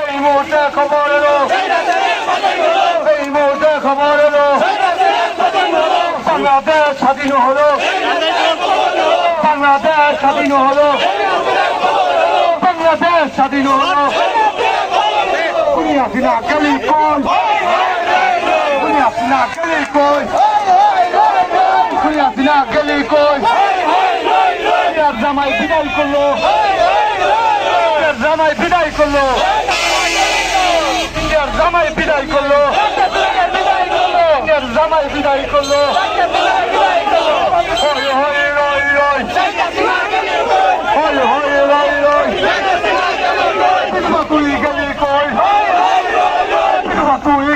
এই মুহূর্তে খবর এলো, এই মুহূর্তে খবর এলো, বাংলাদেশ স্বাধীন হলো, বাংলাদেশ স্বাধীন হলো, বাংলাদেশ স্বাধীন হলো। হাসিনা গেলি কই, হাসিনা গেলি কই, হাসিনা গেলি কই, জামাই বিদায় করলো, জামাই বিদায় করলো, ইন্ডিয়ার জামাই বিদায় করলো, ইন্ডিয়ার জামাই বিদায় করলো। তুই গেলি কই, তুই